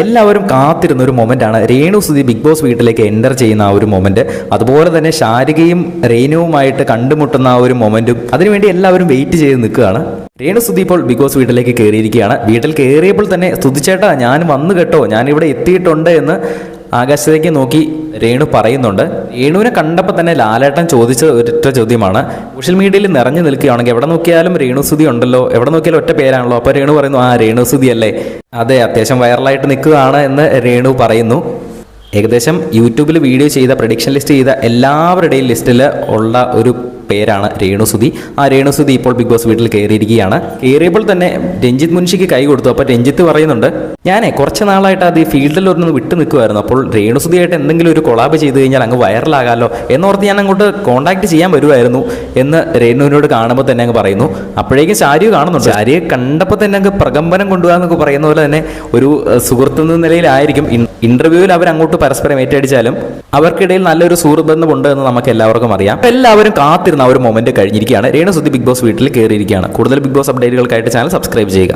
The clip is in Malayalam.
എല്ലാവരും കാത്തിരുന്ന ഒരു മൊമെൻ്റാണ് രേണു സുധി ബിഗ് ബോസ് വീട്ടിലേക്ക് എൻ്റർ ചെയ്യുന്ന ആ ഒരു മൊമെൻറ്റ്. അതുപോലെ തന്നെ ശാരികയും രേണുവുമായിട്ട് കണ്ടുമുട്ടുന്ന ആ ഒരു മൊമെൻറ്റും അതിനുവേണ്ടി എല്ലാവരും വെയിറ്റ് ചെയ്ത് നിൽക്കുകയാണ്. രേണു സുധി ഇപ്പോൾ ബിഗ് ബോസ് വീട്ടിലേക്ക് കയറിയിരിക്കുകയാണ്. വീട്ടിൽ കയറിയപ്പോൾ തന്നെ സുധിച്ചേട്ടാ ഞാൻ വന്നു കേട്ടോ, ഞാനിവിടെ എത്തിയിട്ടുണ്ട് എന്ന് ആകാശത്തേക്ക് നോക്കി രേണു പറയുന്നുണ്ട്. രേണുവിനെ കണ്ടപ്പോൾ തന്നെ ലാലേട്ടൻ ചോദിച്ച ഒരൊറ്റ ചോദ്യമാണ്. സോഷ്യൽ മീഡിയയിൽ നിറഞ്ഞു നിൽക്കുകയാണെങ്കിൽ എവിടെ നോക്കിയാലും രേണു സുധി ഉണ്ടല്ലോ, എവിടെ നോക്കിയാലും ഒറ്റ പേരാണല്ലോ. അപ്പോൾ രേണു പറയുന്നു ആ രേണു സുധി അല്ലേ, അതെ അത്യാവശ്യം വൈറലായിട്ട് നിൽക്കുകയാണ് എന്ന് രേണു പറയുന്നു. ഏകദേശം യൂട്യൂബിൽ വീഡിയോ ചെയ്ത പ്രഡിക്ഷൻ ലിസ്റ്റ് ചെയ്ത എല്ലാവരുടെയും ലിസ്റ്റിൽ ഉള്ള ഒരു പേരാണ് രേണു സുധി. ആ രേണു സുധി ഇപ്പോൾ ബിഗ് ബോസ് വീട്ടിൽ കയറിയിരിക്കുകയാണ്. കയറിയപ്പോൾ തന്നെ രഞ്ജിത്ത് മുൻഷിക്ക് കൈ കൊടുത്തു. അപ്പോൾ രഞ്ജിത്ത് പറയുന്നുണ്ട് ഞാനേ കുറച്ച് നാളായിട്ട് അത് ഈ ഫീൽഡിൽ ഒന്ന് വിട്ടു നിൽക്കുമായിരുന്നു, അപ്പോൾ രേണു സുധിയായിട്ട് എന്തെങ്കിലും ഒരു കൊളാബ് ചെയ്ത് കഴിഞ്ഞാൽ അങ്ങ് വൈറലാകാമല്ലോ എന്നോർത്ത് ഞാൻ അങ്ങോട്ട് കോൺടാക്ട് ചെയ്യാൻ വരുമായിരുന്നു എന്ന് രേണുവിനോട് കാണുമ്പോൾ തന്നെ അങ്ങ് പറയുന്നു. അപ്പോഴേക്കും ശാരിയെ കാണുന്നുണ്ട്. ശാരിയെ കണ്ടപ്പോൾ തന്നെ അങ്ങ് പ്രകമ്പനം കൊണ്ടുപോകാന്നൊക്കെ പറയുന്ന പോലെ തന്നെ ഒരു സുഹൃത്തെന്ന നിലയിലായിരിക്കും. ഇന്റർവ്യൂവിൽ അവർ അങ്ങോട്ട് പരസ്പരം ഏറ്റടിച്ചാലും അവർക്കിടയിൽ നല്ലൊരു സുഹൃബന്ധമുണ്ട് എന്ന് നമുക്ക് എല്ലാവർക്കും അറിയാം. എല്ലാവരും കാത്തിരുന്ന ആ ഒരു മൊമെന്റ് കഴിഞ്ഞിരിക്കുകയാണ്. രേണു സുധി ബിഗ് ബോസ് വീട്ടിൽ കയറിയിരിക്കുകയാണ്. കൂടുതൽ ബിഗ് ബോസ് അപ്ഡേറ്റുകൾക്കായിട്ട് ചാനൽ സബ്സ്ക്രൈബ് ചെയ്യുക.